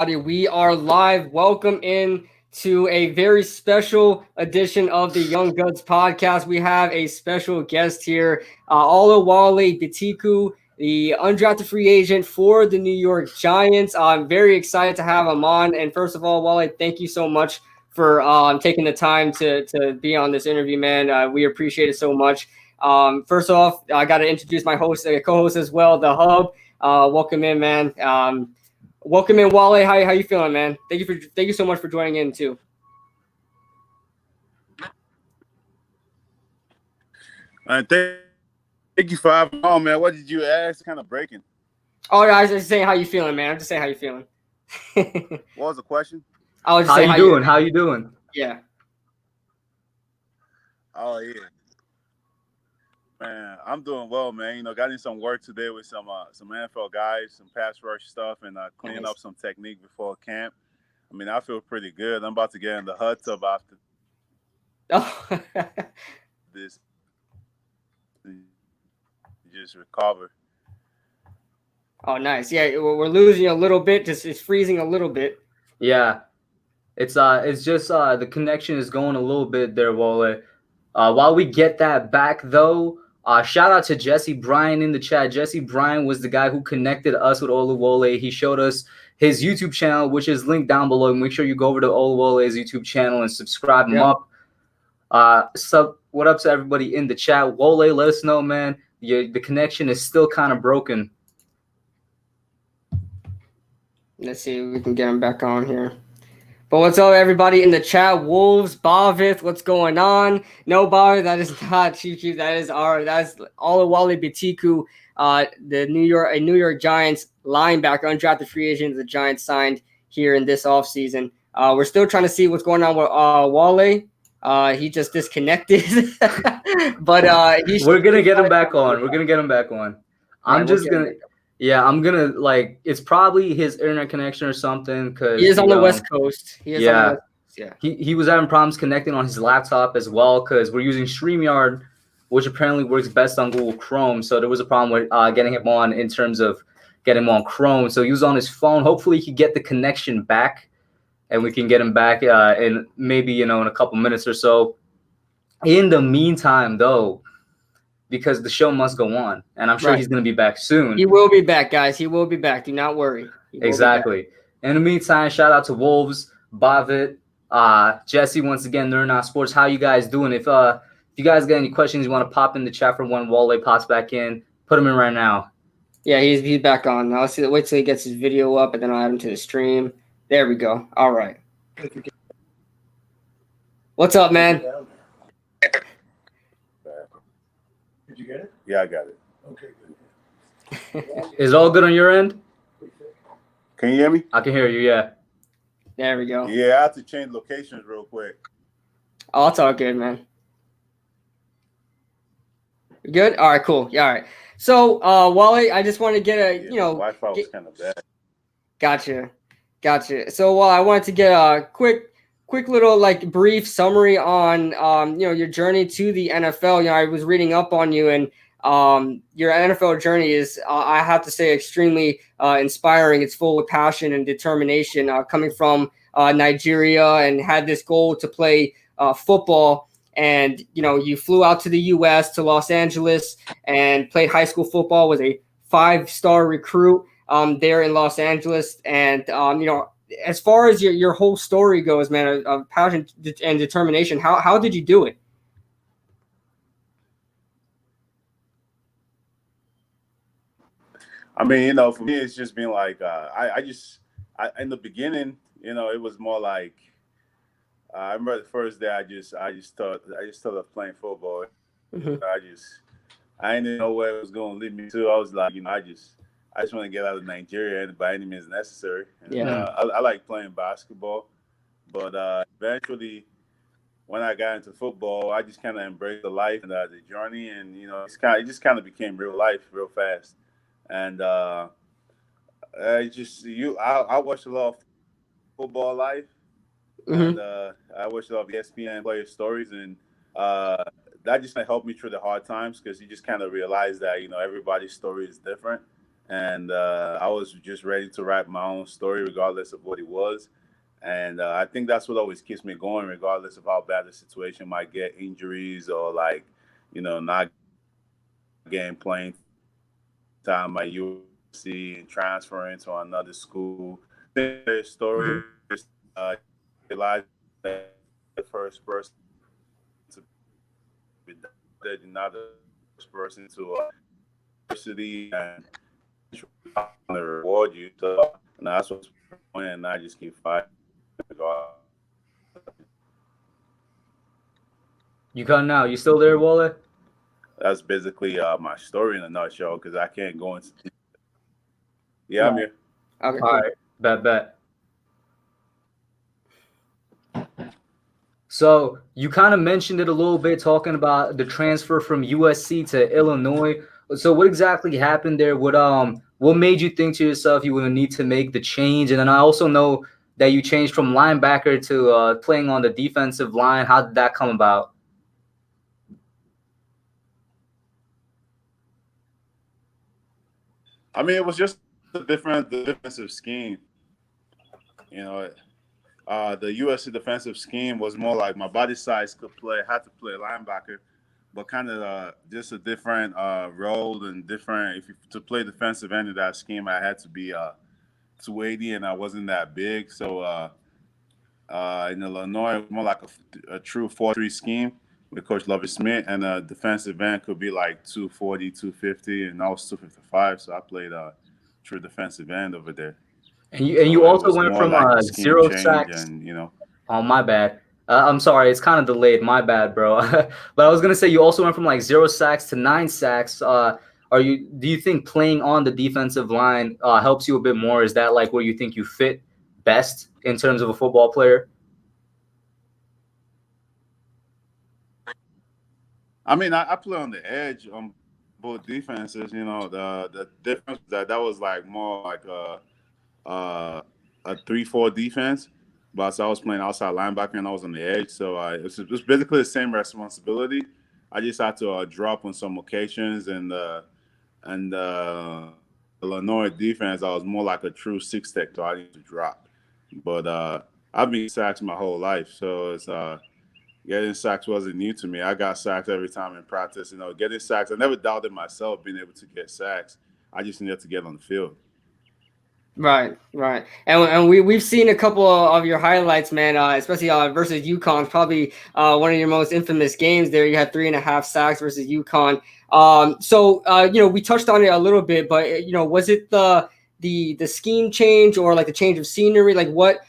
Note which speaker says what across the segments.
Speaker 1: We are live. Welcome in to a very special edition of the Young Guns podcast. We have a special guest here, Oluwole Betiku, the undrafted free agent for the New York Giants. I'm very excited to have him on. And first of all, Wale, thank you so much for taking the time to be on this interview, man. We appreciate it so much. First off, I got to introduce my host, co-host as well, the Hub. Welcome in, man. Welcome in, Wale. How you feeling, man? Thank you so much for joining in too.
Speaker 2: Thank you for having me on, man. What did you ask? Kind of breaking.
Speaker 1: Oh, I was just saying how you feeling, man. I'm just saying how you feeling.
Speaker 2: What was the question?
Speaker 1: I was just
Speaker 3: How
Speaker 1: saying
Speaker 3: you doing? How you doing?
Speaker 1: Yeah.
Speaker 2: Oh yeah, man. I'm doing well, man. Got in some work today with some NFL guys, some pass rush stuff, and cleaning up some technique before camp. I feel pretty good. I'm about to get in the hot tub after
Speaker 1: Oh.
Speaker 2: this. Just recover.
Speaker 1: Oh, nice. Yeah, we're losing a little bit. Just it's freezing a little bit.
Speaker 3: Yeah, it's just the connection is going a little bit there, Wale. While we get that back though, shout out to Jesse Bryan in the chat. Jesse Bryan was the guy who connected us with Oluwole. He showed us his YouTube channel, which is linked down below. Make sure you go over to Oluwole's YouTube channel and subscribe him up. What up to everybody in the chat? Wole, let us know, man. The connection is still kind of broken.
Speaker 1: Let's see if we can get him back on here. But what's up, everybody in the chat? Wolves, Bavith, what's going on? No, Bavith, that is not Chief. That's Oluwole Betiku, the New York Giants linebacker, undrafted free agent the Giants signed here in this offseason. We're still trying to see what's going on with Wale. He just disconnected, but
Speaker 3: we're gonna get him back on. We're gonna get him back on. I'm gonna it's probably his internet connection or something because
Speaker 1: he is on the West Coast.
Speaker 3: Yeah. He was having problems connecting on his laptop as well because we're using StreamYard, which apparently works best on Google Chrome. So there was a problem with getting him on in terms of getting him on Chrome. So he was on his phone. Hopefully he could get the connection back and we can get him back in maybe, in a couple minutes or so. In the meantime, though, because the show must go on, and I'm sure he's going to be back soon.
Speaker 1: He will be back, guys. He will be back. Do not worry.
Speaker 3: Exactly. In the meantime, shout out to Wolves, Bavit, Jesse, once again, Learn Out Sports. How you guys doing? If you guys got any questions you want to pop in the chat for when Wale pops back in, put them in right now.
Speaker 1: Yeah, he's back on. Now let's wait till he gets his video up, and then I'll add him to the stream. There we go. All right. What's up, man?
Speaker 2: Did you get it? Yeah, I got it. Okay,
Speaker 3: good. Is it all good on your end?
Speaker 2: Can you hear me?
Speaker 3: I can hear you, yeah.
Speaker 1: There we go.
Speaker 2: Yeah, I have to change locations real quick.
Speaker 1: Oh, it's all good, man. You good? All right, cool. Yeah, all right. So, Wale, I just want to get a,
Speaker 2: Wi-Fi was kind of bad.
Speaker 1: Gotcha. So, I wanted to get a quick little brief summary on your journey to the NFL. I was reading up on you, and your NFL journey is I have to say extremely inspiring. It's full of passion and determination. Coming from Nigeria and had this goal to play football, and you flew out to the U.S. to Los Angeles and played high school football. Was a 5-star recruit there in Los Angeles, and as far as your whole story goes, man, of passion and determination, how did you do it?
Speaker 2: For me, it's just been like in the beginning, it was more like I remember the first day I just started playing football.
Speaker 1: Mm-hmm.
Speaker 2: I didn't know where it was going to lead me to. I was like, I just want to get out of Nigeria by any means necessary. And, I like playing basketball, but eventually, when I got into football, I just kind of embraced the life and the journey, and it just kind of became real life real fast. And I watched a lot of football live,
Speaker 1: Mm-hmm.
Speaker 2: and I watched a lot of ESPN player stories, and that just helped me through the hard times because you just kind of realize that everybody's story is different, and I was just ready to write my own story, regardless of what it was. And I think that's what always keeps me going, regardless of how bad the situation might get, injuries or like, not getting playing time at USC and transferring to another school. I think the story is realize that you're not the first person to be drafted, you're not the first person to university, and eventually God's gonna reward you. So that's what's pushing me going, and I just keep fighting regardless.
Speaker 3: You cutting out? You still there, Wale?
Speaker 2: That's basically my story in a nutshell. Because I can't go into. Yeah, I'm
Speaker 3: Right.
Speaker 2: here.
Speaker 1: Okay,
Speaker 3: All
Speaker 1: cool.
Speaker 3: right, bet. So you kind of mentioned it a little bit, talking about the transfer from USC to Illinois. So what exactly happened there? What made you think to yourself you would need to make the change? And then I also know that you changed from linebacker to playing on the defensive line. How did that come about?
Speaker 2: I mean, it was just the defensive scheme. You know, the USC defensive scheme was more like my body size had to play linebacker, but kind of just a different role and different. To play defensive end of that scheme, I had to be 280, and I wasn't that big. So in Illinois, it was more like a true 4-3 scheme with Coach Lovie Smith, and a defensive end could be like 240, 250, and I was 255. So I played true defensive end over there.
Speaker 3: And you
Speaker 2: So it
Speaker 3: also
Speaker 2: was
Speaker 3: went
Speaker 2: more
Speaker 3: from
Speaker 2: like a scheme
Speaker 3: zero
Speaker 2: change,
Speaker 3: sacks.
Speaker 2: and
Speaker 3: Oh, my bad. I'm sorry, it's kind of delayed. My bad, bro. But I was gonna say you also went from like 0 sacks to 9 sacks. Do you think playing on the defensive line helps you a bit more? Is that like where you think you fit best in terms of a football player?
Speaker 2: I mean, I play on the edge on both defenses. The difference that was like more like a 3-4 defense, but so I was playing outside linebacker and I was on the edge, so it was basically the same responsibility. I just had to drop on some occasions, and Illinois defense, I was more like a true six tech, so I need to drop. But I've been sacks my whole life, so it's getting sacks wasn't new to me. I got sacks every time in practice. Getting sacks. I never doubted myself being able to get sacks. I just needed to get on the field.
Speaker 1: Right. And we've seen a couple of your highlights, man, especially versus UConn, probably one of your most infamous games there. You had 3.5 sacks versus UConn. So we touched on it a little bit, but was it the scheme change or like the change of scenery? Like what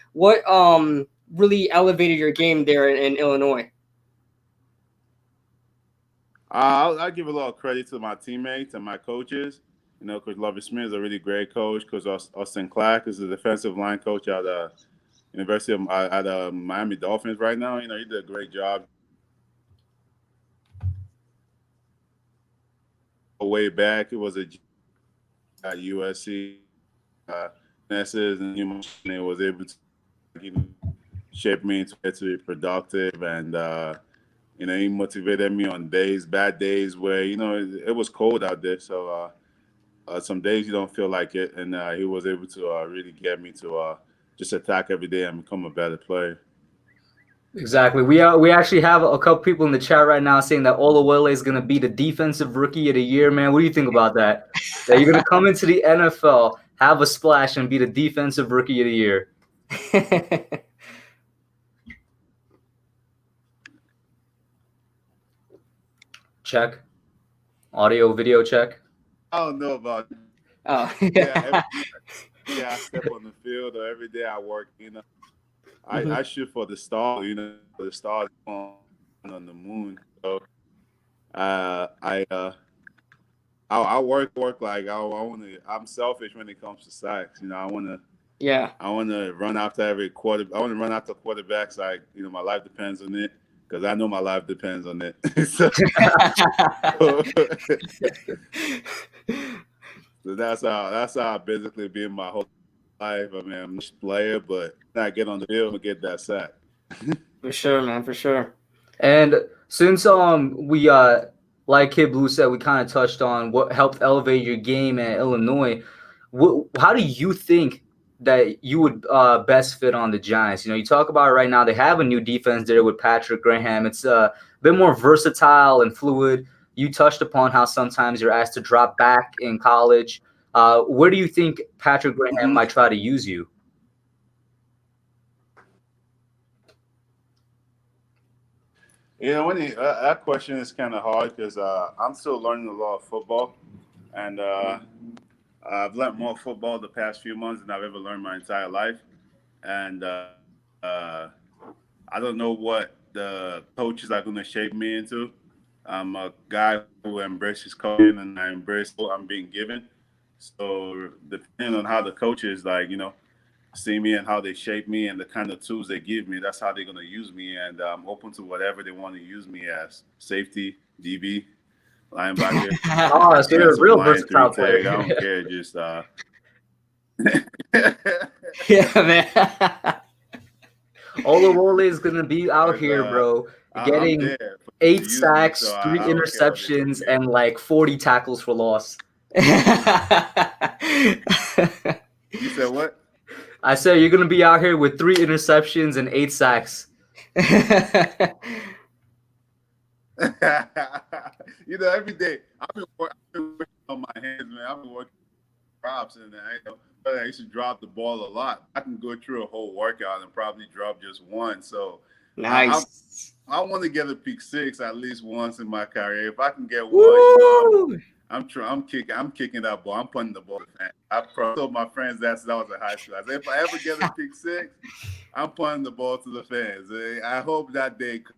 Speaker 1: really elevated your game there in Illinois?
Speaker 2: I'll give a lot of credit to my teammates and my coaches. Coach Lovie Smith is a really great coach. Coach Austin Clark is the defensive line coach at University of at Miami Dolphins right now. He did a great job. Way back, it was at USC. Nesses and he was able to shape me to be productive, and he motivated me on bad days where it was cold out there. So some days you don't feel like it, and he was able to really get me to just attack every day and become a better player.
Speaker 3: Exactly. We actually have a couple people in the chat right now saying that Oluwole is going to be the defensive rookie of the year, man. What do you think about that? That you're going to come into the NFL, have a splash, and be the defensive rookie of the year. Check. Audio, video check.
Speaker 2: I don't know about.
Speaker 1: Oh.
Speaker 2: Yeah, every day I step on the field or every day I work. I shoot for the stars. The stars on the moon. So I work like I want to. I'm selfish when it comes to sacks. I want to.
Speaker 1: Yeah.
Speaker 2: I want to run after every quarter. I want to run after quarterbacks. Like my life depends on it, because I know my life depends on it. So that's how I basically been my whole life. I mean, I'm a player, but when I get on the field and get that sack.
Speaker 1: For sure, man. For sure.
Speaker 3: And since we like Kid Blue said, we kind of touched on what helped elevate your game at Illinois. How do you think that you would best fit on the Giants? You talk about it right now. They have a new defense there with Patrick Graham. It's a bit more versatile and fluid. You touched upon how sometimes you're asked to drop back in college. Where do you think Patrick Graham might try to use you?
Speaker 2: That question is kind of hard because I'm still learning a lot of football, and I've learned more football the past few months than I've ever learned my entire life. And I don't know what the coaches are going to shape me into. I'm a guy who embraces coaching, and I embrace what I'm being given. So depending on how the coaches see me and how they shape me and the kind of tools they give me, that's how they're going to use me. And I'm open to whatever they want to use me as: safety, DB, linebacker,
Speaker 3: Oh, so you're a
Speaker 2: defensive
Speaker 3: real
Speaker 2: line, three
Speaker 3: versatile
Speaker 2: tag. I
Speaker 3: player.
Speaker 2: don't care. Just
Speaker 1: Yeah, man.
Speaker 3: Oluwole is gonna be out
Speaker 2: and
Speaker 3: here, bro,
Speaker 2: I'm
Speaker 3: getting
Speaker 2: there for them to
Speaker 3: 8
Speaker 2: use me. So
Speaker 3: sacks,
Speaker 2: I
Speaker 3: 3
Speaker 2: don't care what they put
Speaker 3: interceptions,
Speaker 2: me in.
Speaker 3: and like 40 tackles for loss.
Speaker 2: You said what?
Speaker 3: I said you're gonna be out here with 3 interceptions and 8 sacks.
Speaker 2: Every day I've been working on my hands, man. I've been working props, and I used to drop the ball a lot. I can go through a whole workout and probably drop just one. So I,
Speaker 1: Nice.
Speaker 2: I want to get a pick six at least once in my career. If I can get one,
Speaker 1: Woo!
Speaker 2: I'm kicking that ball. I'm putting the ball to the fan. I told my friends that since I was in high school. I said, if I ever get a pick six, I'm punting the ball to the fans. I hope that day comes.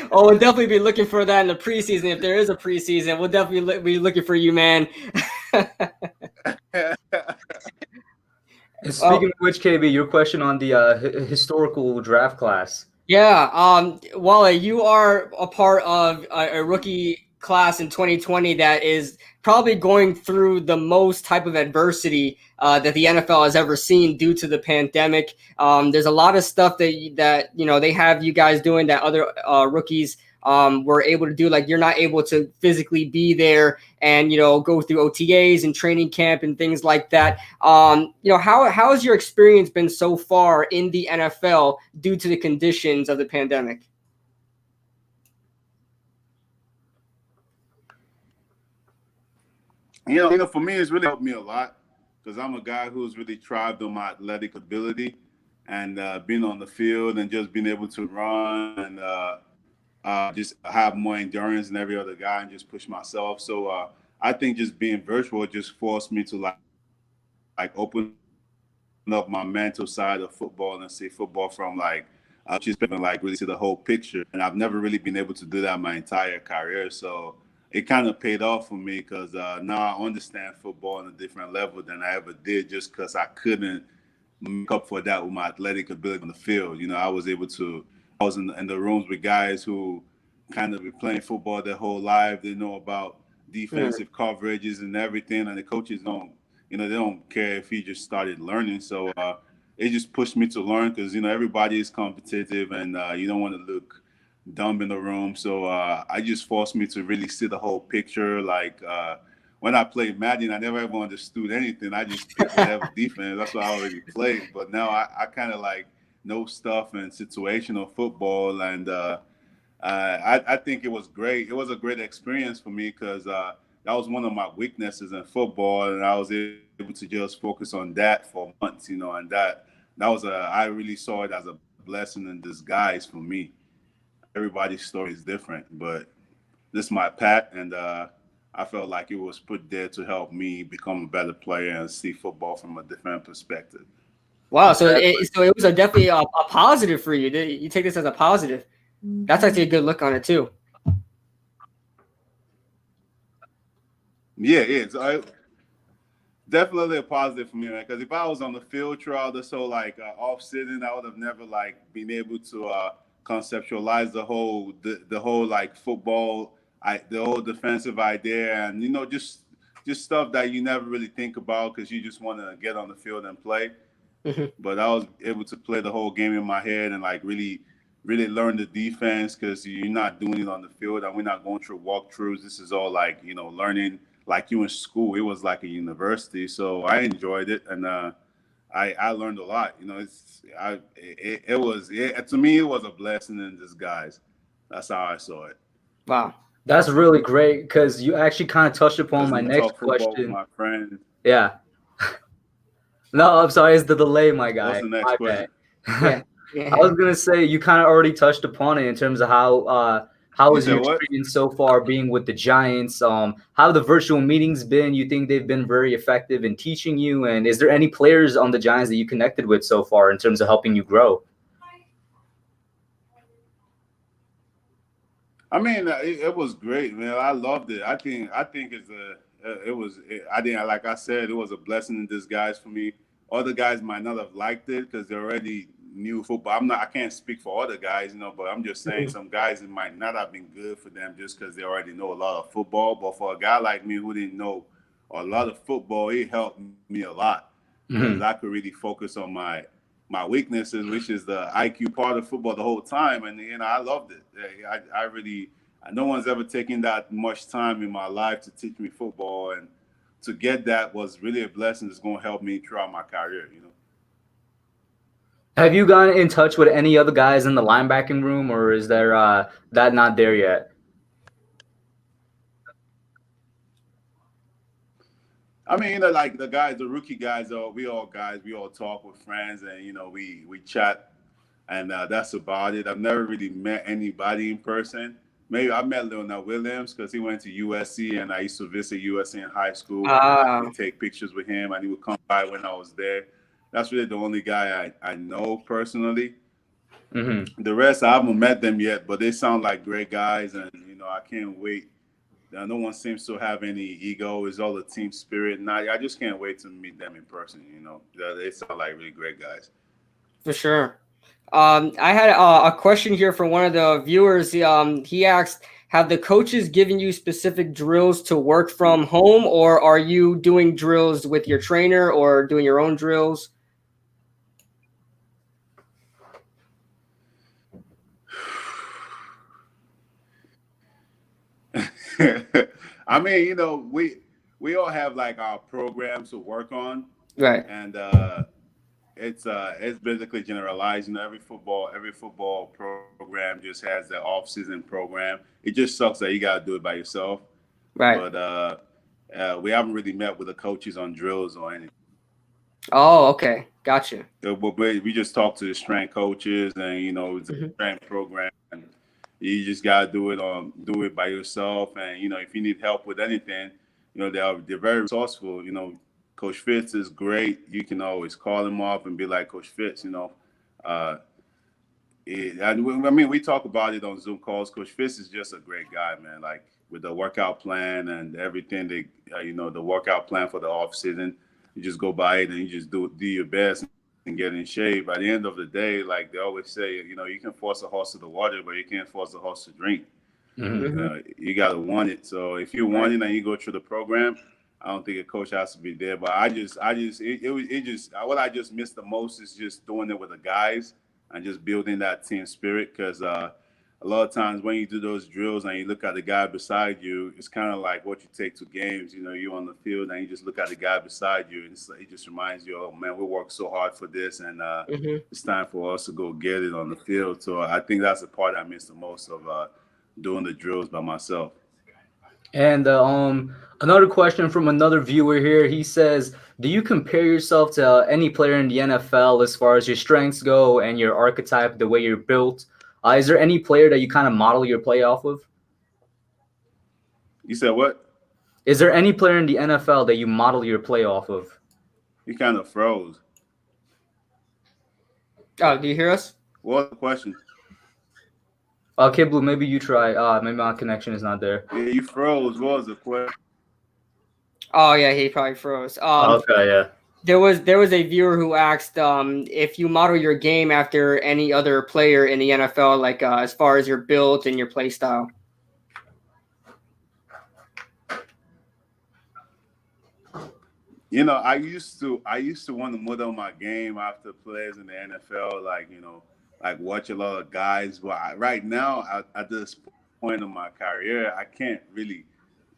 Speaker 1: Oh, we'll definitely be looking for that in the preseason. If there is a preseason, we'll definitely be looking for you, man.
Speaker 3: And speaking of which, KB, your question on the historical draft class.
Speaker 1: Yeah, Wale, you are a part of a rookie class in 2020 that is probably going through the most type of adversity that the NFL has ever seen due to the pandemic. There's a lot of stuff that they have you guys doing that other rookies were able to do. Like, you're not able to physically be there and go through OTAs and training camp and things like that. How has your experience been so far in the NFL due to the conditions of the pandemic?
Speaker 2: For me, it's really helped me a lot because I'm a guy who's really thrived on my athletic ability and being on the field and just being able to run and just have more endurance than every other guy and just push myself. So I think just being virtual just forced me to like open up my mental side of football and see football from just like really see the whole picture. And I've never really been able to do that my entire career. So it kind of paid off for me because now I understand football on a different level than I ever did just because I couldn't make up for that with my athletic ability on the field. I was in the rooms with guys who kind of been playing football their whole life. They know about defensive coverages and everything, and the coaches they don't care if he just started learning. So it just pushed me to learn because everybody is competitive, and you don't want to look dumb in the room. So I just forced me to really see the whole picture. Like when I played Madden, I never ever understood anything. I just picked whatever defense. That's what I already played. But now I kind of like know stuff and situational football, and I think it was great. It was a great experience for me because that was one of my weaknesses in football, and I was able to just focus on that for months, and that was I really saw it as a blessing in disguise for me. Everybody's story is different, but this is my path, and I felt like it was put there to help me become a better player and see football from a different perspective.
Speaker 1: Wow, so it was definitely a positive for you. You take this as a positive. That's actually a good look on it too.
Speaker 2: Yeah, it's definitely a positive for me, man. Because if I was on the field throughout this whole off season, I would have never been able to conceptualize the whole football, the whole defensive idea, and just stuff that you never really think about because you just want to get on the field and play. But I was able to play the whole game in my head and really learn the defense because you're not doing it on the field and we're not going through walkthroughs. This is all learning like you in school. It was like a university, so I enjoyed it, and I learned a lot. You know, to me it was a blessing in disguise. That's how I saw it.
Speaker 1: Wow.
Speaker 3: That's really great because you actually kind of touched upon
Speaker 2: Because
Speaker 3: my
Speaker 2: I
Speaker 3: next
Speaker 2: talk football with
Speaker 3: question.
Speaker 2: my friends.
Speaker 3: Yeah. No, I'm sorry, it's the delay, my
Speaker 2: What's
Speaker 3: guy.
Speaker 2: the next
Speaker 3: My bad.
Speaker 2: question?
Speaker 1: Yeah.
Speaker 3: I was gonna say you kind of already touched upon it in terms of how
Speaker 2: You
Speaker 3: was
Speaker 2: said
Speaker 3: your
Speaker 2: what?
Speaker 3: experience so far being with the Giants? How have the virtual meetings been? You think they've been very effective in teaching you? And is there any players on the Giants that you connected with so far in terms of helping you grow?
Speaker 2: I mean, it was great, man. I loved it. I think I didn't, like I said, it was a blessing in disguise for me. Other guys might not have liked it because they already knew football. I can't speak for other guys, but I'm just saying
Speaker 1: Mhm.
Speaker 2: some guys it might not have been good for them just because they already know a lot of football. But for a guy like me who didn't know a lot of football, it helped me a lot because I
Speaker 3: Mhm.
Speaker 2: could really focus on my weaknesses, which is the IQ part of football the whole time. And I loved it. I really, no one's ever taken that much time in my life to teach me football, and to get that was really a blessing. It's going to help me throughout my career.
Speaker 3: Have you gotten in touch with any other guys in the linebacking room, or is there that not there yet?
Speaker 2: I mean, like the guys, the rookie guys, we all guys, we all talk with friends, and we chat, and that's about it. I've never really met anybody in person. Maybe I met Leonard Williams because he went to USC, and I used to visit USC in high school, and we
Speaker 1: Ah.
Speaker 2: take pictures with him, and he would come by when I was there. That's really the only guy I know personally.
Speaker 3: Hmm.
Speaker 2: The rest I haven't met them yet, but they sound like great guys, and I can't wait. No one seems to have any ego. It's all a team spirit, and I just can't wait to meet them in person. They sound like really great guys.
Speaker 1: For sure. I had a question here from one of the viewers. He asked, "Have the coaches given you specific drills to work from home, or are you doing drills with your trainer, or doing your own drills?"
Speaker 2: I mean, we all have like our programs to work on,
Speaker 1: Right.
Speaker 2: and it's basically generalized. Every football program just has their off-season program. It just sucks that you gotta do it by yourself.
Speaker 1: Right.
Speaker 2: But we haven't really met with the coaches on drills or anything.
Speaker 1: Oh, okay. Gotcha.
Speaker 2: But we just talk to the strength coaches, and it's a
Speaker 1: Hmm.
Speaker 2: strength program. And you just gotta do it by yourself. And if you need help with anything, they're very resourceful. Coach Fitz is great. You can always call him up and be like, Coach Fitz. Uh, I mean, we talk about it on Zoom calls. Coach Fitz is just a great guy, man. Like with the workout plan and everything, the workout plan for the off season, you just go by it and you just do your best and get in shape. By the end of the day, like they always say, you can force a horse to the water, but you can't force a horse to drink.
Speaker 3: Hmm.
Speaker 2: You gotta want it. So if you want
Speaker 1: Right.
Speaker 2: it and you go through the program, I don't think a coach has to be there. But what I just missed the most is just doing it with the guys and just building that team spirit. Because a lot of times when you do those drills and you look at the guy beside you, it's kind of like what you take to games. You're on the field and you just look at the guy beside you, and it just reminds you, oh man, we worked so hard for this, and
Speaker 1: Hmm.
Speaker 2: it's time for us to go get it on the field. So I think that's the part I miss the most of doing the drills by myself.
Speaker 3: And another question from another viewer here. He says, "Do you compare yourself to any player in the NFL as far as your strengths go and your archetype, the way you're built? Is there any player that you kind of model your play off of?
Speaker 2: You said what?
Speaker 3: Is there any player in the NFL that you model your play off of?"
Speaker 2: You kind of froze.
Speaker 1: Oh, do you hear us?
Speaker 2: What was the question?
Speaker 3: Okay, Blue, maybe you try. Maybe my connection is not there.
Speaker 2: Yeah, you froze. What was the question?
Speaker 1: Oh, yeah, he probably froze.
Speaker 3: Okay, yeah.
Speaker 1: There was a viewer who asked if you model your game after any other player in the NFL, like as far as your build and your play style.
Speaker 2: I used to want to model my game after players in the NFL, like watch a lot of guys. But right now, at this point in my career, I can't really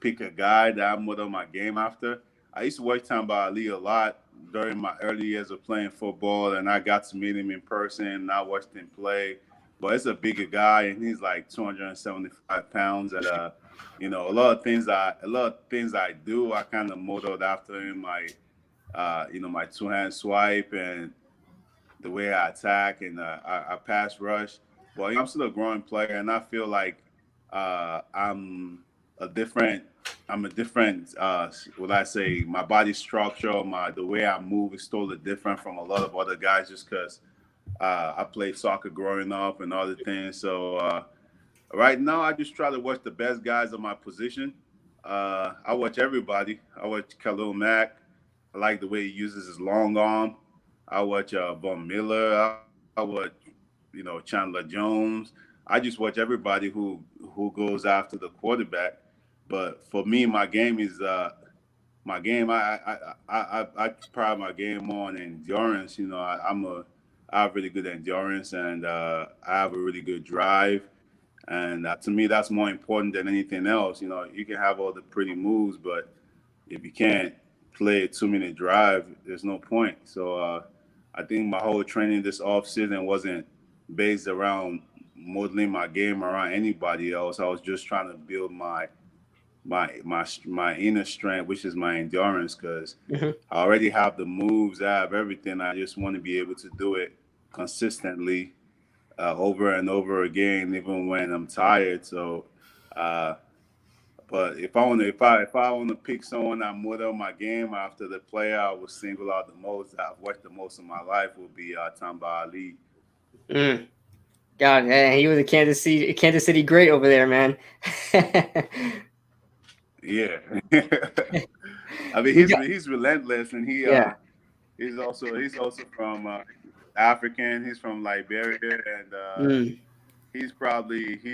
Speaker 2: pick a guy that I model my game after. I used to watch Tamba Ali a lot during my early years of playing football, and I got to meet him in person. And I watched him play, but it's a bigger guy, and he's like 275 pounds. And a lot of things I do, I kind of modeled after him. My two hand swipe and the way I attack and I pass rush. But I'm still a growing player, and I feel like I'm a different. I'm a different. What I say, my body structure, the way I move is totally different from a lot of other guys, just because I played soccer growing up and other things. So right now, I just try to watch the best guys of my position. I watch everybody. I watch Khalil Mack. I like the way he uses his long arm. I watch Von Miller. I watch, Chandler Jones. I just watch everybody who goes after the quarterback. But for me, my game. I pride my game on endurance. I have really good endurance, and I have a really good drive. And to me, that's more important than anything else. You can have all the pretty moves, but if you can't play a 2 minute drive, there's no point. So I think my whole training this off season wasn't based around modeling my game around anybody else. I was just trying to build my inner strength, which is my endurance, because I already have the moves, I have everything. I just want to be able to do it consistently over and over again, even when I'm tired. So, uh, but if I want to pick someone I model my game after, the player I would single out the most, I've watched the most of my life, would be Tamba Ali.
Speaker 1: Mm. God, man, he was a Kansas City great over there, man.
Speaker 2: Yeah. I mean, he's relentless, and
Speaker 1: Yeah.
Speaker 2: he's also from African. He's from Liberia, and
Speaker 1: Mm.
Speaker 2: he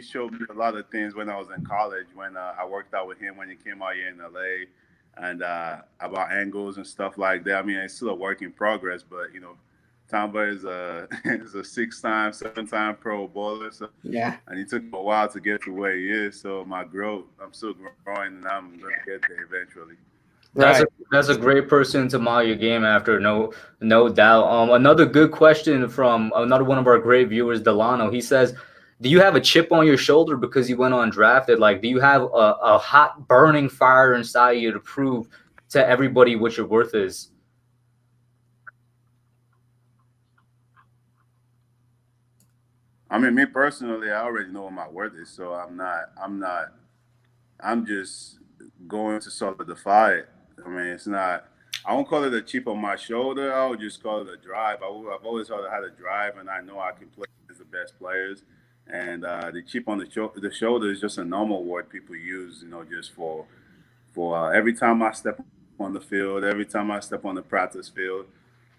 Speaker 2: showed me a lot of things when I was in college, when I worked out with him when he came out here in LA, and about angles and stuff like that. I mean, it's still a work in progress, but Tamba is a is a 6 time, 7 time Pro Bowler, so,
Speaker 1: Yeah.
Speaker 2: and he took him a while to get to where he is. So my growth, I'm still growing, and I'm gonna get there eventually.
Speaker 3: That's
Speaker 1: Right.
Speaker 3: a great person to model your game after, no doubt. Another good question from another one of our great viewers, Delano. He says, "Do you have a chip on your shoulder because you went undrafted? Like, do you have a hot burning fire inside you to prove to everybody what your worth is?"
Speaker 2: I mean, me personally, I already know what my worth is, so I'm just going to solidify it. I mean, it's not. I won't call it a chip on my shoulder. I would just call it a drive. I've always had a drive, and I know I can play against the best players. And the chip on the shoulder is just a normal word people use, just for every time I step on the field, every time I step on the practice field.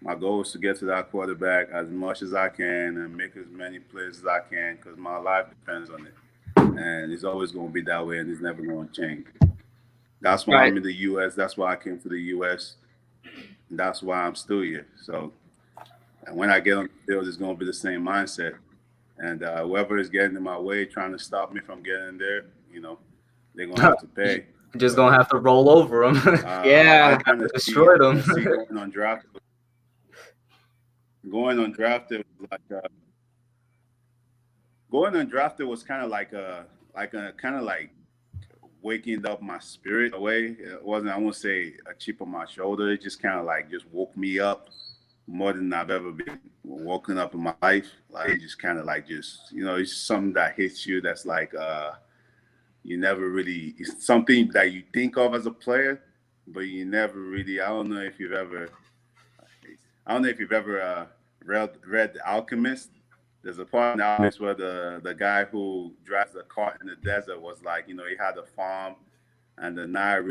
Speaker 2: My goal is to get to that quarterback as much as I can and make as many plays as I can, because my life depends on it. And it's always going to be that way, and it's never going to change. That's why
Speaker 1: Right.
Speaker 2: I'm in the U.S. That's why I came to the U.S. That's why I'm still here. So, and when I get on the field, it's going to be the same mindset. And whoever is getting in my way, trying to stop me from getting there, they're going to have to pay.
Speaker 3: Just gonna
Speaker 2: So
Speaker 3: have to roll over them,
Speaker 2: I
Speaker 1: Yeah.
Speaker 2: kind of
Speaker 3: destroy them.
Speaker 2: see going undrafted was like going undrafted was kind of like a kind of like waking up my spirit in a way. It wasn't, I won't say a chip on my shoulder. It just kind of like just woke me up more than I've ever been woken up in my life. Like it just kind of like it's something that hits you that's like you never really, it's something that you think of as a player, but you never really. I don't know if you've ever read The Alchemist. There's a part in The Alchemist where the guy who drives the cart in the desert was like, he had a farm, and the Nile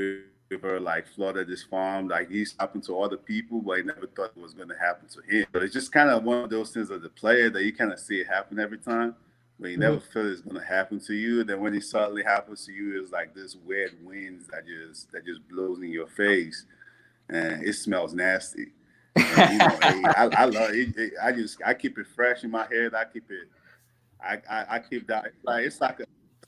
Speaker 2: River like flooded his farm. Like he's happened to other people, but he never thought it was going to happen to him. But it's just kind of one of those things as a player that you kind of see it happen every time, but you never
Speaker 1: Mhm.
Speaker 2: feel it's going to happen to you. Then when it suddenly happens to you, it's like this weird winds that just blows in your face, and it smells nasty. And I love it. I keep it fresh in my head. I keep it. I keep that. It's like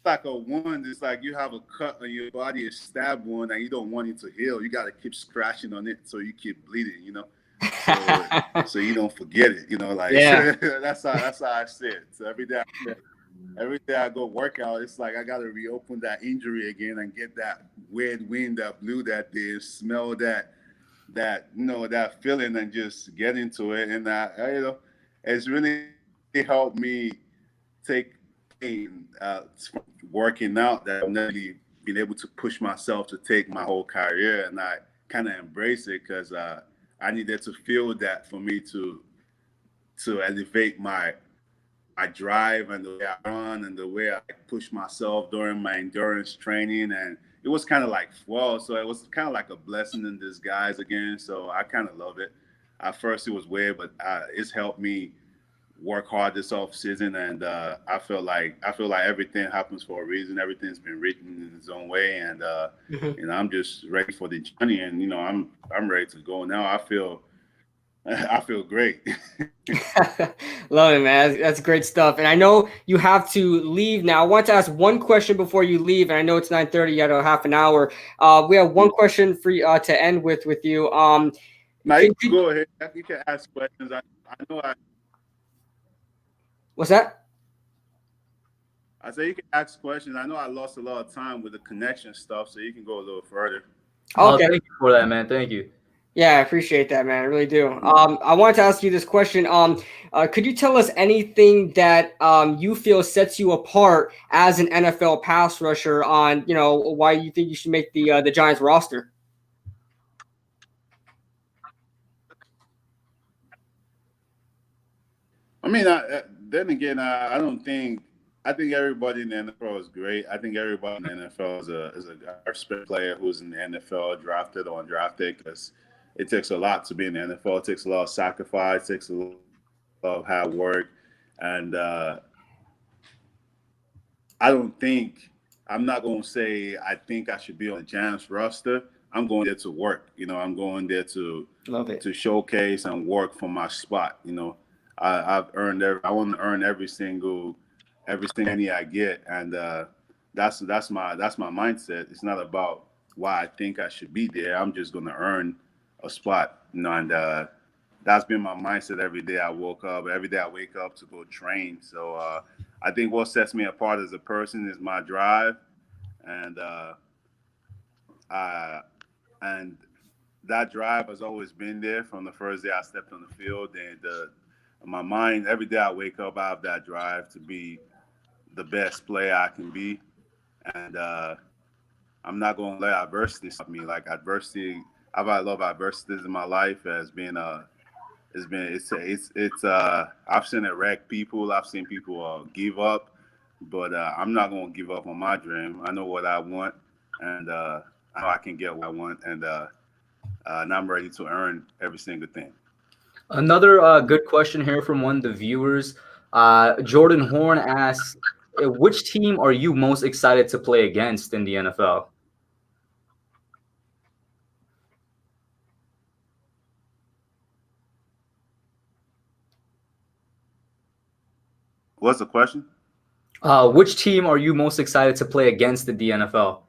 Speaker 2: like a wound. It's like you have a cut on your body, a stab wound, and you don't want it to heal. You got to keep scratching on it so you keep bleeding. So you don't forget it. Like that's how I see it. So every day I go work out, it's like I got to reopen that injury again and get that weird wind that blew that day, smell that feeling, and just get into it. And it's really helped me take pain from working out that I've never really been able to push myself to take my whole career, and I kind of embrace it because I needed to feel that for me to elevate my drive and the way I run and the way I push myself during my endurance training. And it was kind of like, well, so it was kind of like a blessing in disguise again. So I kind of love it. At first it was weird, but it's helped me work hard this off season. And I feel like everything happens for a reason. Everything's been written in its own way. And, I'm just ready for the journey, and, I'm ready to go now. I feel great.
Speaker 1: Love it, man. That's great stuff. And I know you have to leave now. I want to ask one question before you leave, and I know it's 9:30. You got a half an hour. We have one question for you to end with you.
Speaker 2: Now you can go ahead. You can ask questions. I know.
Speaker 1: What's that?
Speaker 2: I say you can ask questions. I know I lost a lot of time with the connection stuff, so you can go a little further.
Speaker 1: Okay.
Speaker 3: Thank you for that, man. Thank you.
Speaker 1: Yeah, I appreciate that, man. I really do. I wanted to ask you this question. Could you tell us anything that you feel sets you apart as an NFL pass rusher on, why you think you should make the Giants roster?
Speaker 2: I mean, then again, I don't think. I think everybody in the NFL is great. I think everybody in the NFL is a respect player who's in the NFL, drafted or undrafted, because it takes a lot to be in the NFL. It takes a lot of sacrifice. It takes a lot of hard work, and I don't think. I'm not going to say I think I should be on the Giants roster. I'm going there to work. I'm going there to
Speaker 1: Love it.
Speaker 2: to showcase and work for my spot. I've earned I want to earn every single penny I get, and that's my mindset. It's not about why I think I should be there. I'm just going to earn a spot. And that's been my mindset every day I woke up. Every day I wake up to go train. So I think what sets me apart as a person is my drive, and I and that drive has always been there from the first day I stepped on the field. And my mind, every day I wake up, I have that drive to be the best player I can be, and I'm not going to let adversity stop me. Like adversity, I've had a lot of adversities in my life. Has been I've seen it wreck people. I've seen people give up, but I'm not going to give up on my dream. I know what I want, and I know I can get what I want, and I'm ready to earn every single thing.
Speaker 3: Another good question here from one of the viewers. Jordan Horn asks, which team are you most excited to play against in the NFL?
Speaker 2: What's the question?
Speaker 3: Which team are you most excited to play against in the NFL?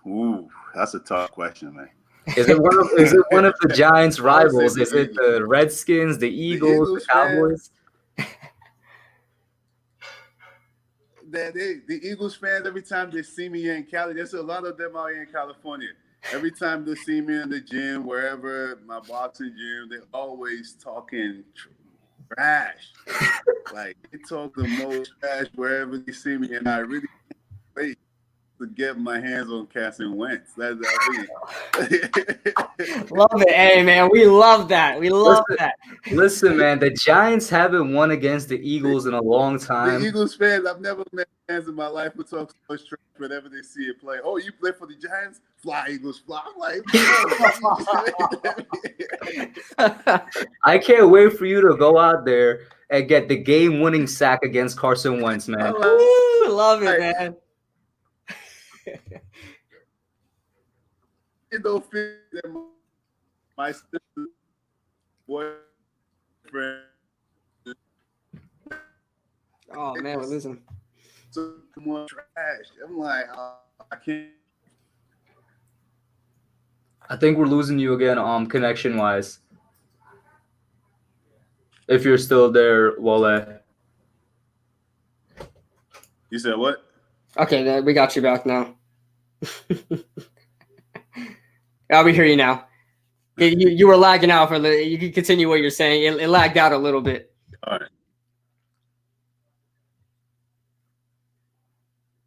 Speaker 2: Ooh, that's a tough question, man.
Speaker 3: Is it one of the Giants' rivals? Is it the Redskins, the Eagles, the Cowboys?
Speaker 2: The Eagles fans, every time they see me in Cali, there's a lot of them out here in California. Every time they see me in the gym, wherever, my boxing gym, they're always talking trash. Like, they talk the most trash wherever they see me, and I really can't wait to get my hands on Carson Wentz.
Speaker 1: Love it. Hey, man, we love that. We love that.
Speaker 3: Listen, man, the Giants haven't won against the Eagles in a long time.
Speaker 2: The Eagles fans, I've never met fans in my life who talk so much trash whenever they see it play. Oh, you play for the Giants? Fly, Eagles, fly. I'm like,
Speaker 3: I can't wait for you to go out there and get the game-winning sack against Carson Wentz, man.
Speaker 1: Woo, love it, man.
Speaker 2: It don't fit that my sister's boyfriend
Speaker 1: Oh man, we're losing.
Speaker 2: So much trash. I'm like, I can't.
Speaker 3: I think we're losing you again, connection wise. If you're still there, Wole.
Speaker 2: You said what?
Speaker 1: Okay, we got you back now. We hear you now. You were lagging out for the. You can continue what you're saying. It lagged out a little bit.
Speaker 2: All right.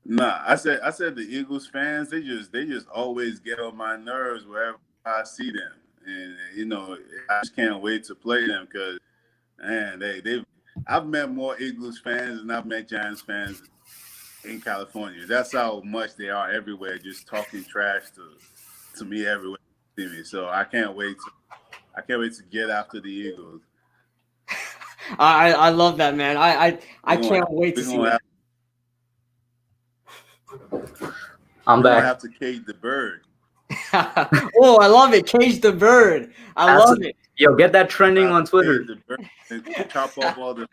Speaker 2: Nah, I said the Eagles fans, they just always get on my nerves wherever I see them, and I just can't wait to play them because man, I've met more Eagles fans than I've met Giants fans in California. That's how much they are everywhere, just talking trash to me everywhere they see me. So I can't wait to get after the Eagles.
Speaker 1: I love that, man. I can't wait to see that.
Speaker 3: I'm back.
Speaker 2: Gonna have to cage the bird.
Speaker 1: Oh, I love it. Cage the bird. I love it.
Speaker 3: Yo, get that trending on Twitter.
Speaker 2: Cage the bird and chop off all the.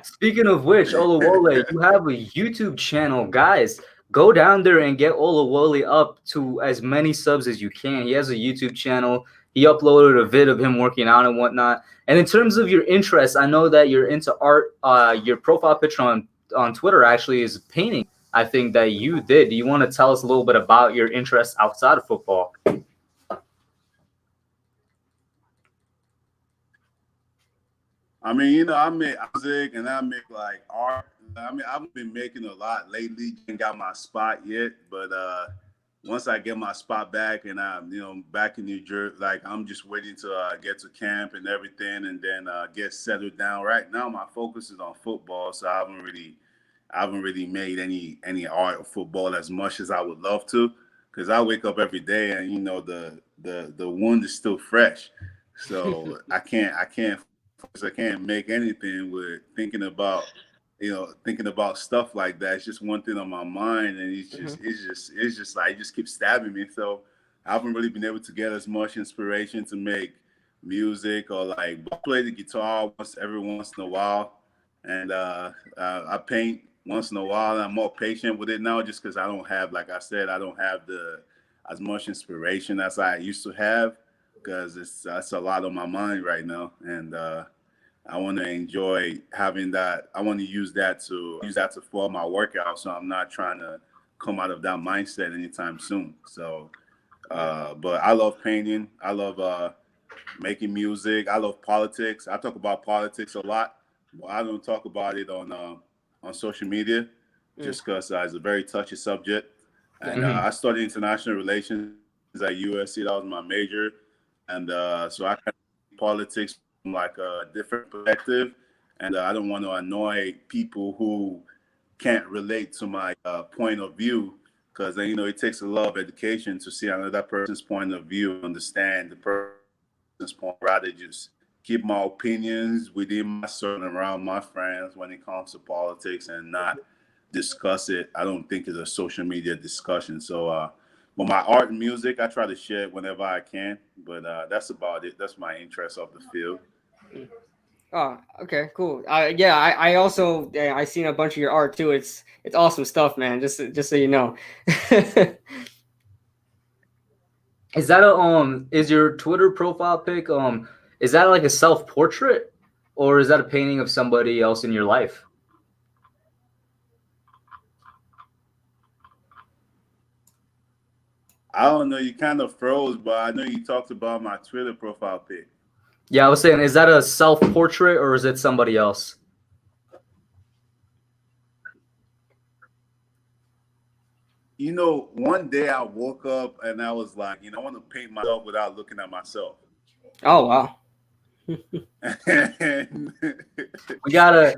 Speaker 3: Speaking of which, Oluwole, you have a YouTube channel, guys. Go down there and get Oluwole up to as many subs as you can. He has a YouTube channel. He uploaded a vid of him working out and whatnot. And in terms of your interests, I know that you're into art. Your profile picture on Twitter actually is painting. I think that you did. Do you want to tell us a little bit about your interests outside of football?
Speaker 2: I mean, I make music and I make like art. I mean, I've been making a lot lately. Ain't got my spot yet, but once I get my spot back and I'm, back in New Jersey, like I'm just waiting to get to camp and everything, and then get settled down. Right now, my focus is on football, so I haven't really made any art or football as much as I would love to, because I wake up every day and the wound is still fresh, so I can't make anything with thinking about stuff like that. It's just one thing on my mind, and it's just like it just keeps stabbing me. So I haven't really been able to get as much inspiration to make music or like play the guitar every once in a while, and I paint once in a while. I'm more patient with it now, just because I don't have, like I said, I don't have as much inspiration as I used to have, because that's a lot on my mind right now, and I want to enjoy having that. I want to use that to form my workout, so I'm not trying to come out of that mindset anytime soon. So, but I love painting. I love making music. I love politics. I talk about politics a lot, but I don't talk about it on social media, just because it's a very touchy subject. And I studied international relations at USC. That was my major, and so I kind of politics from like a different perspective, and I don't want to annoy people who can't relate to my point of view, because it takes a lot of education to see another person's point of view, understand the person's point, rather just keep my opinions within my circle around my friends when it comes to politics, and not discuss it. I don't think it's a social media discussion. So but my art and music, I try to share it whenever I can, but that's about it. That's my interest of the field.
Speaker 1: Oh, okay, cool. Yeah, I also I seen a bunch of your art too. It's awesome stuff, man. Just so you know.
Speaker 3: Is that is your Twitter profile pic is that like a self-portrait, or is that a painting of somebody else in your life?
Speaker 2: I don't know. You kind of froze, but I know you talked about my Twitter profile pic.
Speaker 3: Yeah, I was saying, is that a self-portrait or is it somebody else?
Speaker 2: One day I woke up and I was like, I want to paint myself without looking at myself.
Speaker 1: Oh wow.
Speaker 3: we gotta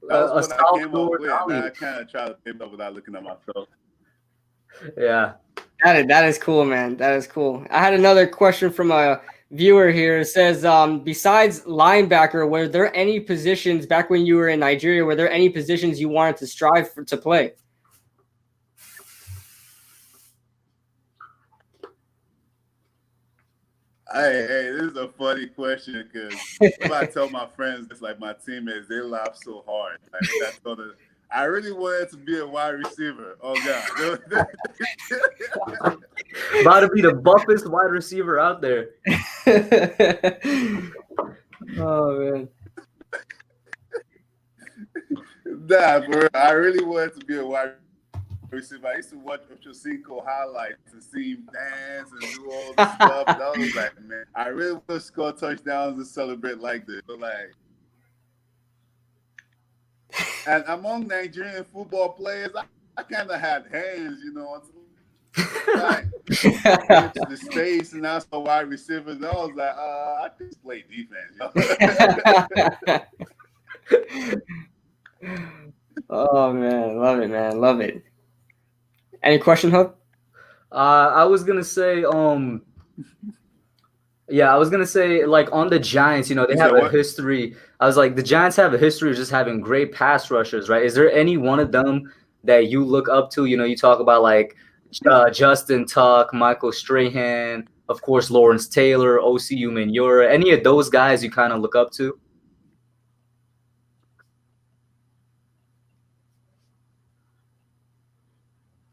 Speaker 2: That's what I came up with. I kind of try to paint up without looking at myself.
Speaker 3: Yeah.
Speaker 1: That is cool, man. That is cool. I had another question from a viewer here. It says, besides linebacker, were there any positions back when you were in Nigeria? Were there any positions you wanted to strive to play?
Speaker 2: Hey, this is a funny question because if I tell my friends, it's like my teammates, they laugh so hard. Like when I told them, I really wanted to be a wide receiver. Oh God,
Speaker 3: about to be the buffest wide receiver out there.
Speaker 1: Oh man.
Speaker 2: Nah, bro, I really wanted to be a wide receiver. I used to watch Ochocinco highlights and see him dance and do all the stuff. And I was like, man, I really want to score touchdowns and celebrate like this. But like, and among Nigerian football players, I kind of had hands, you know. Like came to the States and I saw wide receivers. I was like, I could just play defense.
Speaker 1: Oh man, love it, man, love it. Any question, Hook?
Speaker 3: I was gonna say, yeah, I was gonna say, like on the Giants, you know, they have a history. I was like, the Giants have a history of just having great pass rushers, right? Is there any one of them that you look up to? You know, you talk about like Justin Tuck, Michael Strahan, of course, Lawrence Taylor, O.C. Umenyiora. Any of those guys you kind of look up to?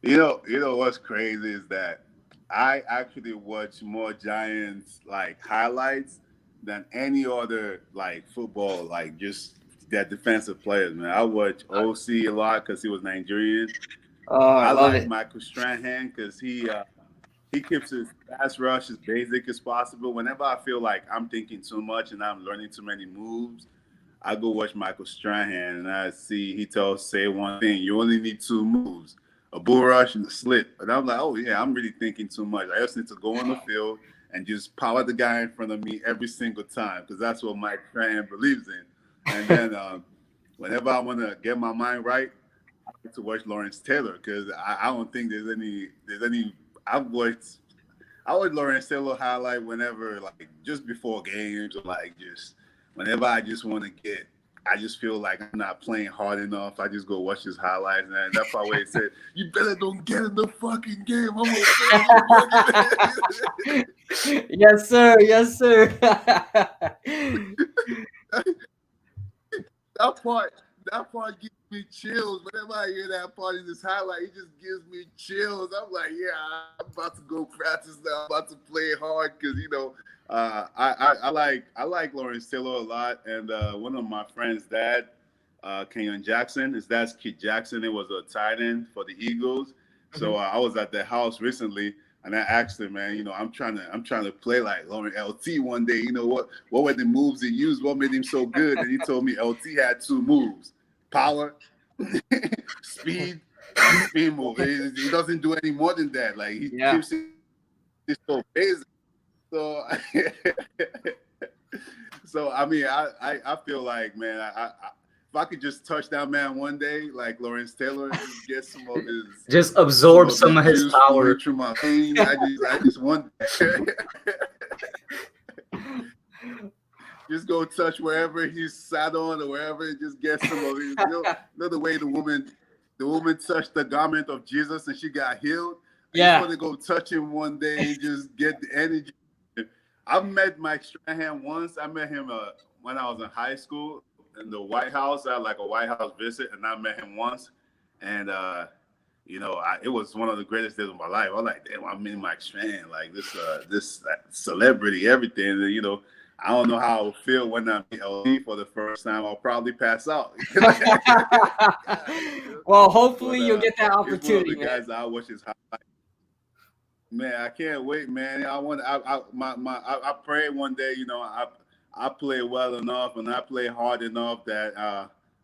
Speaker 2: You know what's crazy is that I actually watch more Giants like highlights than any other like football, like just that defensive players, man. I watch OC a lot because he was Nigerian.
Speaker 1: Oh, I love
Speaker 2: like
Speaker 1: it.
Speaker 2: Michael Strahan because he keeps his pass rush as basic as possible. Whenever I feel like I'm thinking too much and I'm learning too many moves, I go watch Michael Strahan and I see he say one thing: you only need two moves, a bull rush and a slip. And I'm like, oh yeah, I'm really thinking too much. I just need to go on the field and just power the guy in front of me every single time because that's what Mike Strahan believes in. And then whenever I want to get my mind right, I like to watch Lawrence Taylor because I don't think there's any. I watch Lawrence Taylor highlight whenever, like, just before games or, like, just whenever I just want to I just feel like I'm not playing hard enough. I just go watch his highlights. And that's why he said, you better don't get in the fucking game. I'm going to
Speaker 1: Yes, sir. Yes, sir.
Speaker 2: That part gives me chills. Whenever I hear that part in this highlight, it just gives me chills. I'm like, yeah, I'm about to go practice now. I'm about to play hard because I like Lawrence Taylor a lot, and one of my friends' dad, Kenyon Jackson, his dad's Kid Jackson. It was a tight end for the Eagles. So I was at their house recently, and I asked him, man, I'm trying to play like Lauren LT one day. You know what were the moves he used? What made him so good? And he told me LT had two moves: power, speed, and spin move. He doesn't do any more than that. Like he keeps it so basic. So, so I mean, I feel like, man, if I could just touch that man one day, like Lawrence Taylor, and just get some of his,
Speaker 3: just absorb some of his power
Speaker 2: through my veins. I just want just go touch wherever he's sat on or wherever, and just get some of his. You know the way the woman touched the garment of Jesus and she got healed. I just want to go touch him one day and just get the energy. I've met Mike Strahan once. I met him when I was in high school in the White House. I had like a White House visit, and I met him once. And it was one of the greatest days of my life. I was like, damn, I'm meeting Mike Strahan, like this celebrity, everything. And, I don't know how I'll feel when I meet LD for the first time. I'll probably pass out.
Speaker 1: Well, hopefully you'll get that opportunity.
Speaker 2: He's one of the guys I watch his highlights. Man, I can't wait, man. I pray one day, I play well enough and I play hard enough that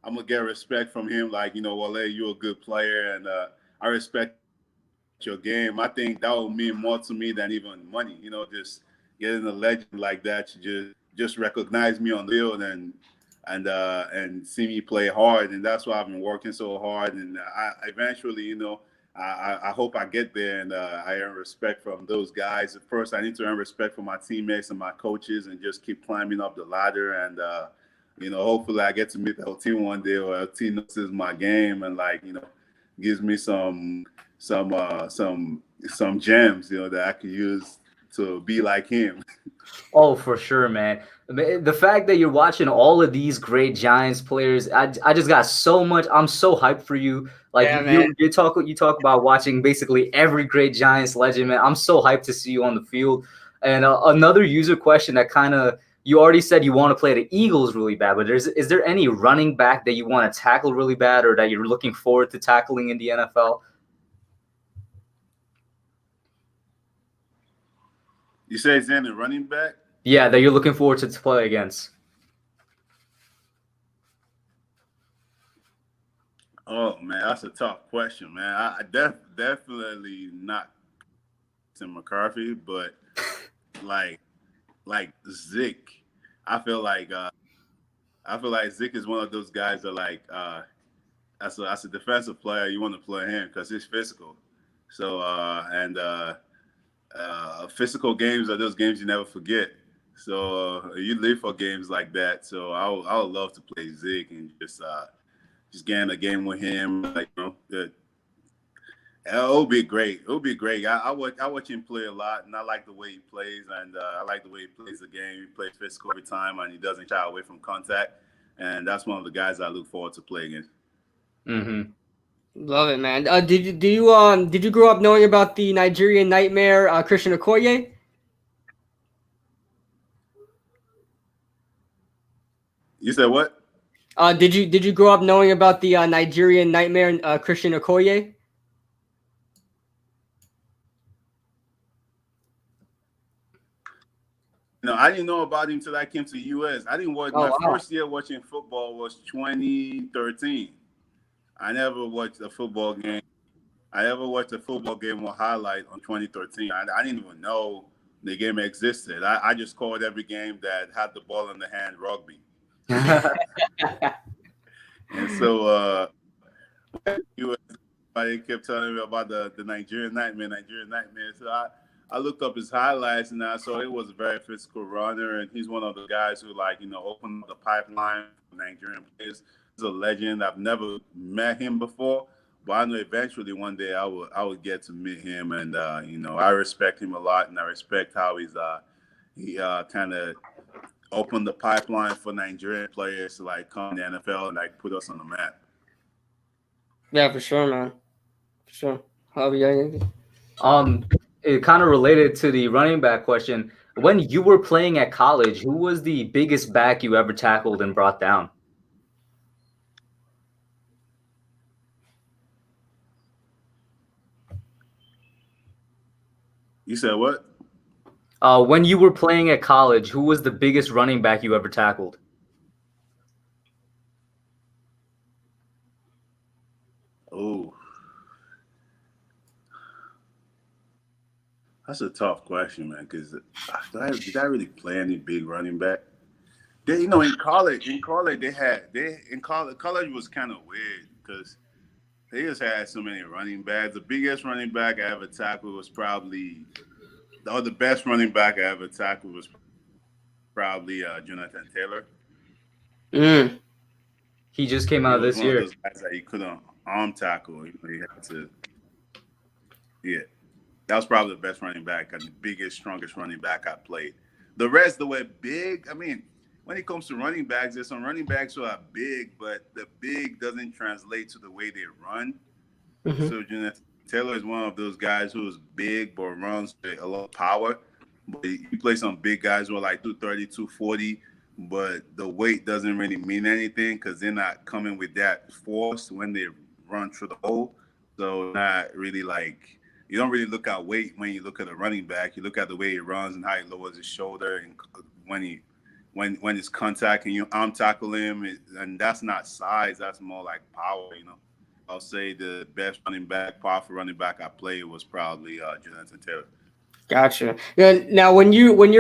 Speaker 2: I'm gonna get respect from him. Like, Wale, you're a good player, and I respect your game. I think that will mean more to me than even money. Just getting a legend like that to just recognize me on the field and see me play hard, and that's why I've been working so hard. And I eventually, I hope I get there and I earn respect from those guys. At first, I need to earn respect from my teammates and my coaches and just keep climbing up the ladder. And, hopefully I get to meet the LT one day, or LT notices my game and, gives me some gems, that I could use to be like him.
Speaker 3: Oh, for sure, man. The fact that you're watching all of these great Giants players, I just got so much. I'm so hyped for you. Like
Speaker 1: Yeah, man.
Speaker 3: you talk about watching basically every great Giants legend, man. I'm so hyped to see you on the field. And another user question that kind of you already said you want to play the Eagles really bad, but is there any running back that you want to tackle really bad or that you're looking forward to tackling in the NFL?
Speaker 2: You say he's in the running back?
Speaker 3: Yeah, that you're looking forward to play against.
Speaker 2: Oh man, that's a tough question, man. I definitely not Tim McCarthy, but like Zeke, I feel like Zeke is one of those guys that as a defensive player you want to play him because he's physical. So physical games are those games you never forget. So you live for games like that. So I would love to play Zeke and just get in a game with him. Like it'll be great. It'll be great. I watch him play a lot, and I like the way he plays, and I like the way he plays the game. He plays physical every time, and he doesn't shy away from contact. And that's one of the guys I look forward to playing against.
Speaker 3: Mm-hmm.
Speaker 1: Love it, man. Did you grow up knowing about the Nigerian Nightmare, Christian Okoye?
Speaker 2: You said what?
Speaker 1: Did you grow up knowing about the Nigerian Nightmare, Christian Okoye?
Speaker 2: No, I didn't know about him until I came to the U.S. I didn't watch. My first year watching football was 2013. I never watched a football game. I ever watched a football game or highlight on 2013. I didn't even know the game existed. I just called every game that had the ball in the hand rugby. And so everybody kept telling me about the Nigerian Nightmare. So I looked up his highlights and I saw he was a very physical runner, and he's one of the guys who opened up the pipeline for Nigerian players. He's a legend. I've never met him before, but I know eventually one day I would get to meet him, and I respect him a lot, and I respect how he kind of opened the pipeline for Nigerian players to come to the NFL and put us on the map.
Speaker 1: Yeah, for sure, man. For sure.
Speaker 3: It kind of related to the running back question. When you were playing at college, who was the biggest back you ever tackled and brought down?
Speaker 2: You said what?
Speaker 3: When you were playing at college, who was the biggest running back you ever tackled?
Speaker 2: Oh, that's a tough question, man. Because did I really play any big running back? In college college was kind of weird because they just had so many running backs. The biggest running back I ever tackled was the best running back I ever tackled was probably Jonathan Taylor.
Speaker 3: He just came out this year.
Speaker 2: He was one of those guys that you couldn't arm tackle. You had to. Yeah, that was probably the best running back and the biggest, strongest running back I played. The rest, they were big. I mean, when it comes to running backs, there's some running backs who are big, but the big doesn't translate to the way they run. Mm-hmm. So Jonathan Taylor is one of those guys who is big but runs with a lot of power. But you play some big guys who are 230, 240, but the weight doesn't really mean anything because they're not coming with that force when they run through the hole. So not really you don't really look at weight when you look at a running back. You look at the way he runs and how he lowers his shoulder, and when it's contact and you arm tackle him, and that's not size. That's more like power. I'll say the best powerful running back I played was probably Jonathan Taylor.
Speaker 1: Gotcha. Now, when you're on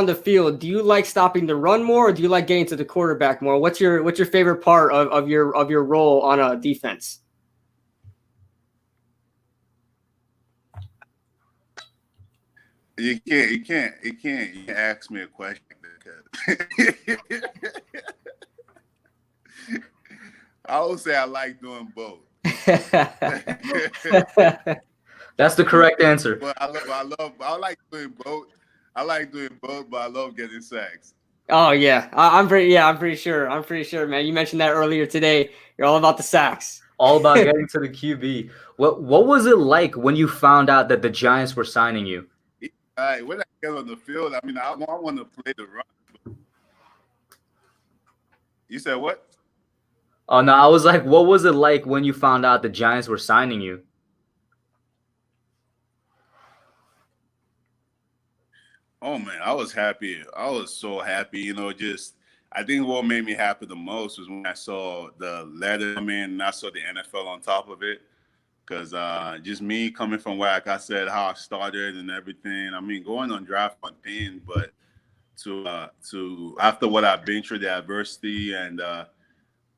Speaker 1: the field, do you like stopping the run more, or do you like getting to the quarterback more? What's your favorite part of your role on a defense?
Speaker 2: You can't ask me a question because I would say I like doing both.
Speaker 3: That's the correct answer.
Speaker 2: But I like doing both. I like doing both, but I love getting sacks.
Speaker 1: Oh yeah, I'm pretty sure. I'm pretty sure, man. You mentioned that earlier today. You're all about the sacks.
Speaker 3: All about getting to the QB. What was it like when you found out that the Giants were signing you?
Speaker 2: When I get on the field, I mean, I want to play the run. You said what?
Speaker 3: Oh no, I was like, what was it like when you found out the Giants were signing you?
Speaker 2: Oh man, I was happy. I was so happy. You know, just I think what made me happy the most was when I saw the letter come in and I saw the NFL on top of it. Because just me coming from where, like I said, how I started and everything. I mean, going on draft one thing, but to after what I've been through, the adversity and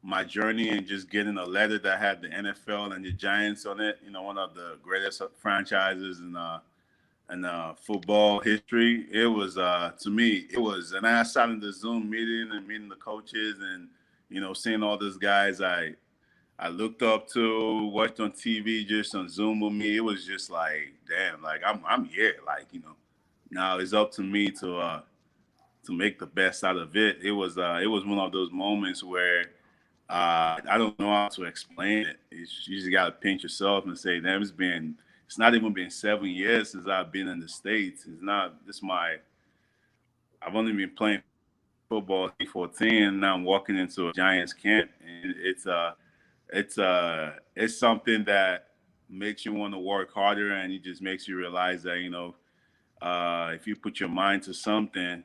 Speaker 2: my journey, and just getting a letter that had the NFL and the Giants on it. You know, one of the greatest franchises in football history. It was to me, it was, and I sat in the Zoom meeting and meeting the coaches, and you know, seeing all those guys I looked up to, watched on TV, just on Zoom with me. It was just like, damn, like I'm here. Like, you know, now it's up to me to make the best out of it. It was one of those moments where I don't know how to explain it. You just got to pinch yourself and say, damn, it's not even been 7 years since I've been in the States. It's not, I've only been playing football 14, and now I'm walking into a Giants camp. And it's something that makes you want to work harder, and it just makes you realize that, you know, if you put your mind to something,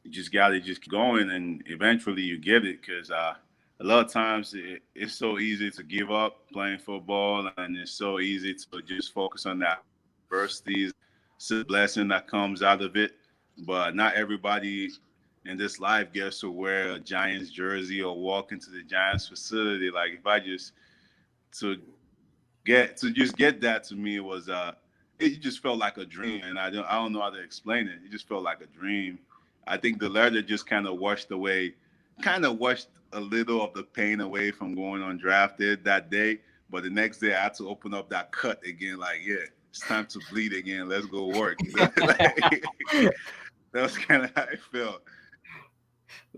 Speaker 2: you just got to just keep going, and eventually you get it. Because a lot of times it's so easy to give up playing football, and it's so easy to just focus on that adversities, it's a blessing that comes out of it. But not everybody in this life gets to wear a Giants jersey or walk into the Giants facility. Like if I just to just get that, to me was it just felt like a dream, and I don't know how to explain it. It just felt like a dream. I think the letter just kind of washed a little of the pain away from going undrafted that day. But the next day I had to open up that cut again. Like, yeah, it's time to bleed again. Let's go work. Like, that was kind of how I felt.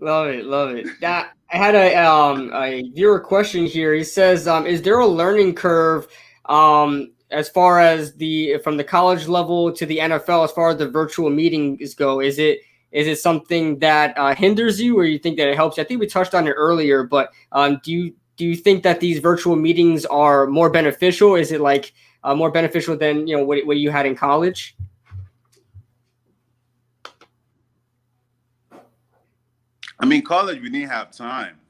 Speaker 1: Love it, love it. That I had a viewer question here. He says, is there a learning curve as far as the from the college level to the NFL as far as the virtual meetings go? Is it something that hinders you, or you think that it helps you? I think we touched on it earlier, but do you think that these virtual meetings are more beneficial? Is it like more beneficial than what you had in college?
Speaker 2: I mean, college, we didn't have time.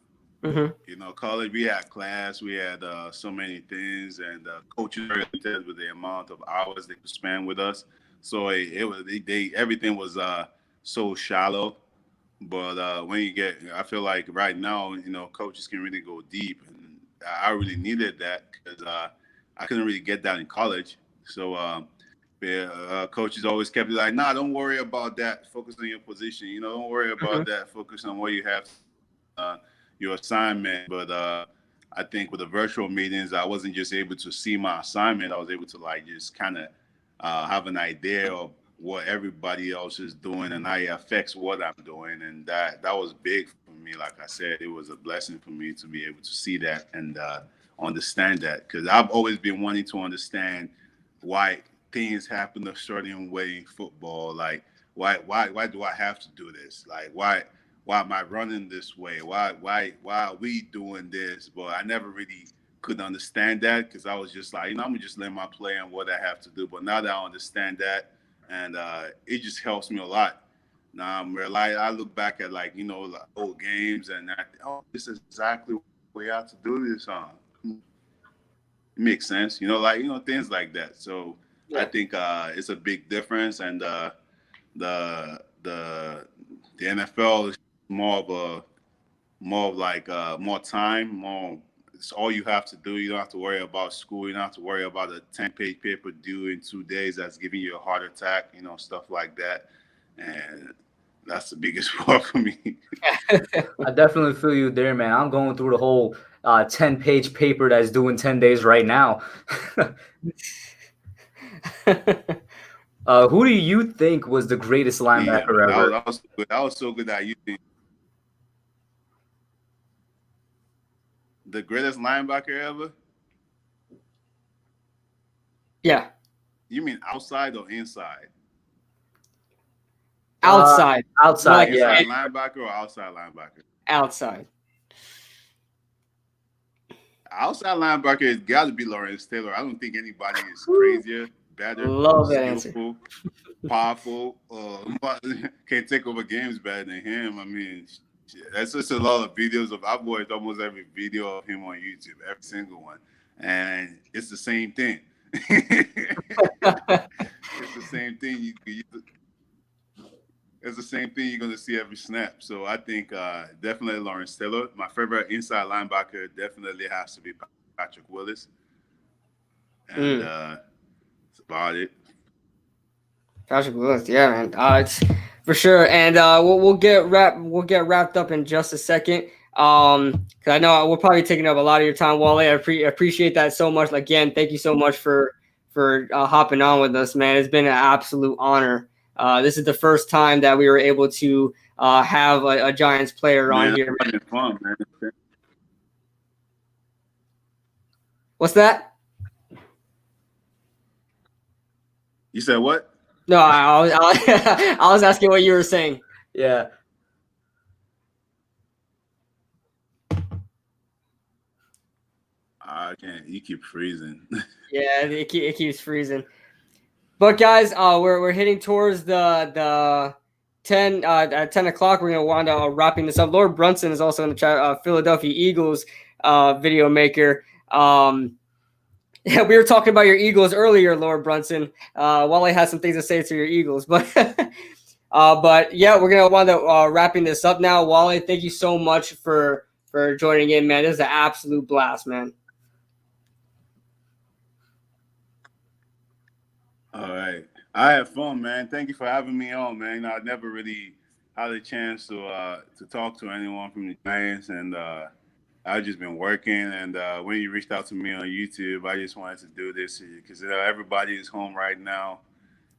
Speaker 1: Mm-hmm.
Speaker 2: You know, college, we had class, we had so many things, and coaches were limited with the amount of hours they could spend with us. So it was everything was so shallow. But when you get, I feel like right now, you know, coaches can really go deep, and I really needed that because I couldn't really get that in college. So coaches always kept it like, nah, don't worry about that. Focus on your position. You know, don't worry about that. Focus on what you have, your assignment. But I think with the virtual meetings, I wasn't just able to see my assignment. I was able to like just kind of have an idea of what everybody else is doing and how it affects what I'm doing. And that was big for me. Like I said, it was a blessing for me to be able to see that and understand that, because I've always been wanting to understand why things happen a certain way in football. Like why do I have to do this? Like why am I running this way? Why are we doing this? But I never really could understand that because I was just like, you know, I'm gonna just let my play and what I have to do. But now that I understand that, and it just helps me a lot. Now I'm realizing, I look back at like, you know, like old games, and I think, oh, this is exactly what we have to do this on. It makes sense, you know, like, you know, things like that. So I
Speaker 1: Yeah.
Speaker 2: think it's a big difference, and the the the NFL is more of a more of like more time, more. It's all you have to do. You don't have to worry about school. You don't have to worry about a 10-page paper due in 2 days that's giving you a heart attack. You know, stuff like that, and that's the biggest part for me.
Speaker 3: I definitely feel you there, man. I'm going through the whole 10-page paper that's due in 10 days right now. Who do you think was the greatest linebacker ever?
Speaker 2: That was good. That was so good that you think the greatest linebacker ever?
Speaker 1: Yeah.
Speaker 2: You mean outside or inside?
Speaker 1: Outside.
Speaker 3: Outside,
Speaker 2: inside linebacker or outside linebacker?
Speaker 1: Outside.
Speaker 2: Outside linebacker has got to be Lawrence Taylor. I don't think anybody is crazier, better, skillful, powerful, can take over games better than him. I mean, that's just a lot of videos of. I've watched almost every video of him on YouTube, every single one, and it's the same thing. It's the same thing. It's the same thing you're going to see every snap. So I think definitely Lawrence Taylor. My favorite inside linebacker definitely has to be Patrick Willis. And that's about it.
Speaker 1: Patrick Willis, yeah, man. It's for sure. And we'll get wrapped up in just a second. Because I know we're probably taking up a lot of your time, Wale. I appreciate that so much. Again, thank you so much for hopping on with us, man. It's been an absolute honor. This is the first time that we were able to have a Giants player on here.
Speaker 2: Man. It's fun, man.
Speaker 1: What's that?
Speaker 2: You said what?
Speaker 1: No, I was asking what you were saying.
Speaker 3: Yeah.
Speaker 2: I can't. You keep freezing.
Speaker 1: Yeah, it keeps freezing. But guys, we're hitting towards the 10 at 10 o'clock. We're gonna wind up wrapping this up. Lord Brunson is also in the chat. Philadelphia Eagles video maker. Yeah, we were talking about your Eagles earlier, Lord Brunson. Wale has some things to say to your Eagles, but yeah, we're gonna wind up wrapping this up now. Wale, thank you so much for joining in, man. This is an absolute blast, man.
Speaker 2: All right. I had fun, man. Thank you for having me on, man. I never really had a chance to talk to anyone from the Giants, and I've just been working. And when you reached out to me on YouTube, I just wanted to do this because everybody is home right now.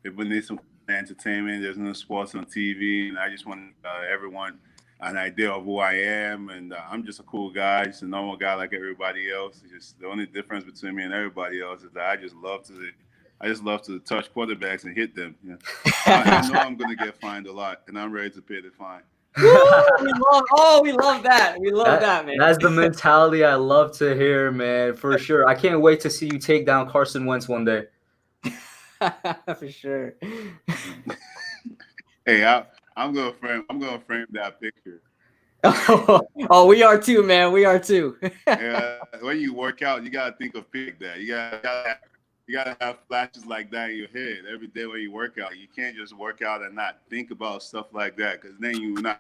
Speaker 2: People need some entertainment. There's no sports on TV, and I just want everyone an idea of who I am. And I'm just a cool guy, just a normal guy like everybody else. It's just the only difference between me and everybody else is that I just love to touch quarterbacks and hit them. You know? I know I'm going to get fined a lot, and I'm ready to pay the fine.
Speaker 1: we love that. We love that, man.
Speaker 3: That's the mentality I love to hear, man, for sure. I can't wait to see you take down Carson Wentz one day.
Speaker 1: For sure.
Speaker 2: Hey, I'm gonna frame that picture.
Speaker 1: Oh, we are too, man. We are too.
Speaker 2: When you work out, you gotta think of pick that. You gotta have flashes like that in your head every day when you work out. You can't just work out and not think about stuff like that, because then you're not.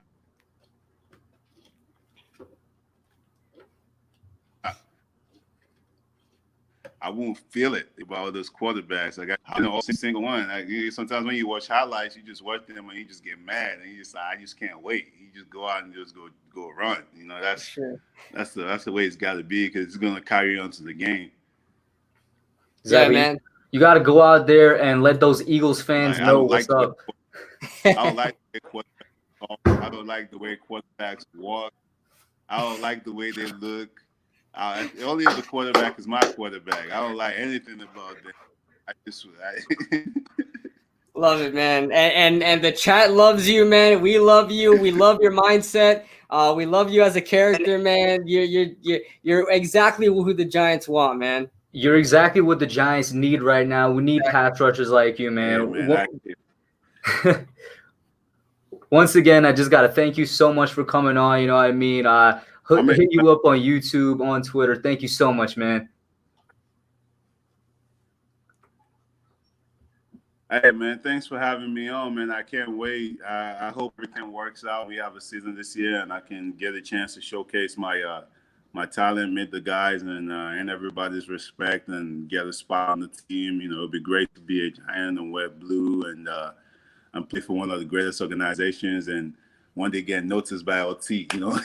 Speaker 2: I won't feel it about those quarterbacks. Like I know every single one. Like, sometimes when you watch highlights, you just watch them and you just get mad, and you just I just can't wait. You just go out and just go run. You know, that's the way it's got to be, because it's gonna carry on to the game.
Speaker 3: Exactly. Yeah, man. You got to go out there and let those Eagles fans know what's up.
Speaker 2: I don't like the way quarterbacks talk. I don't like the way quarterbacks walk. I don't like the way they look. Only if the quarterback is my quarterback. I don't like anything about that.
Speaker 1: Love it, man. And the chat loves you, man. We love you. We love your mindset. We love you as a character, man. You're exactly who the Giants want, man.
Speaker 3: You're exactly what the Giants need right now. We need pass rushers like you, man.
Speaker 2: Yeah, man,
Speaker 3: once again, I just got to thank you so much for coming on. You know what I mean? Hit you up on YouTube, on Twitter. Thank you so much, man.
Speaker 2: Hey, man, thanks for having me on, man. I can't wait. I hope everything works out. We have a season this year, and I can get a chance to showcase my talent, meet the guys, and everybody's respect, and get a spot on the team. You know, it'd be great to be a Giant and wear blue, and play for one of the greatest organizations, and one day get noticed by LT, you know.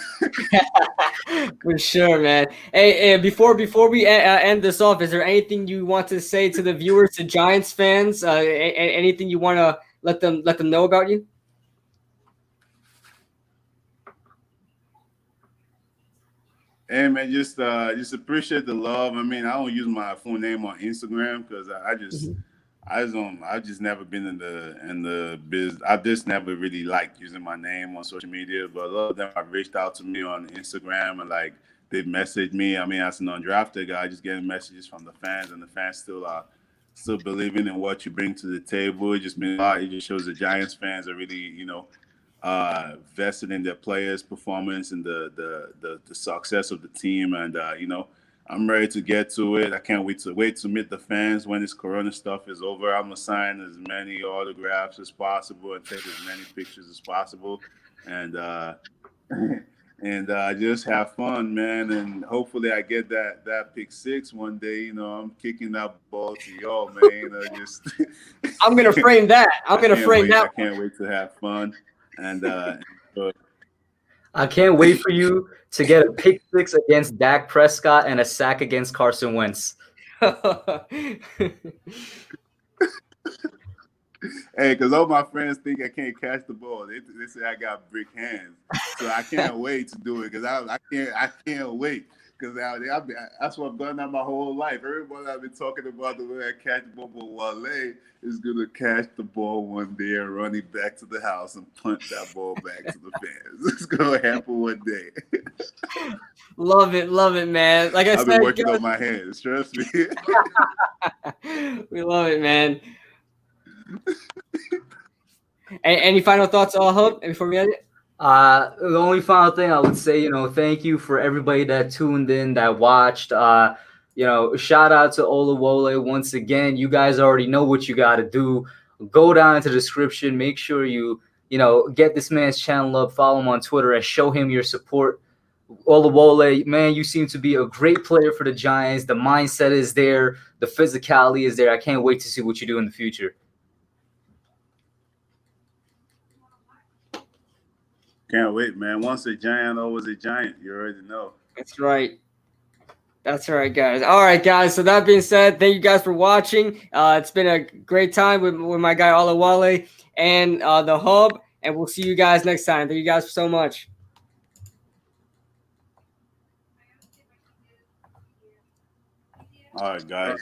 Speaker 1: For sure, man. Hey, before we end this off, is there anything you want to say to the viewers, to Giants fans? Anything you want to let them know about you?
Speaker 2: Hey man, just appreciate the love. I mean, I don't use my full name on Instagram because I've just never been in the biz. I just never really liked using my name on social media. But a lot of them have reached out to me on Instagram and like they messaged me. I mean, as an undrafted guy, just getting messages from the fans, and the fans still believing in what you bring to the table. It just means a lot. It just shows the Giants fans are really, vested in their players' performance and the success of the team. And I'm ready to get to it. I can't wait to meet the fans when this Corona stuff is over. I'm gonna sign as many autographs as possible and take as many pictures as possible, and just have fun, man. And hopefully, I get that pick six one day. I'm kicking that ball to y'all, man. Just
Speaker 1: I'm gonna frame that. I'm gonna frame that.
Speaker 2: I can't wait to have fun, and
Speaker 3: I can't wait for you to get a pick six against Dak Prescott and a sack against Carson Wentz.
Speaker 2: Hey, because all my friends think I can't catch the ball. They say I got brick hands, so I can't wait to do it. Because I can't wait. Because that's what I've done that my whole life. Everybody I've been talking about the way I catch the ball, but Wale is gonna catch the ball one day and run it back to the house and punt that ball back to the fans. It's gonna happen one day.
Speaker 1: Love it, man. Like I said,
Speaker 2: I've been working on my hands. Trust me.
Speaker 1: We love it, man. Any final thoughts, Hub, before we end it?
Speaker 3: The only final thing I would say, thank you for everybody that tuned in, that watched. Shout out to Oluwole once again. You guys already know what you got to do. Go down into the description. Make sure you get this man's channel up, follow him on Twitter, and show him your support. Oluwole, man, you seem to be a great player for the Giants. The mindset is there. The physicality is there. I can't wait to see what you do in the future.
Speaker 2: Can't wait, man. Once a giant, always a giant. You already know.
Speaker 1: That's right. That's right, guys. All right, guys. So that being said, thank you guys for watching. It's been a great time with my guy Oluwole and the Hub, and we'll see you guys next time. Thank you guys so much.
Speaker 2: All right, guys.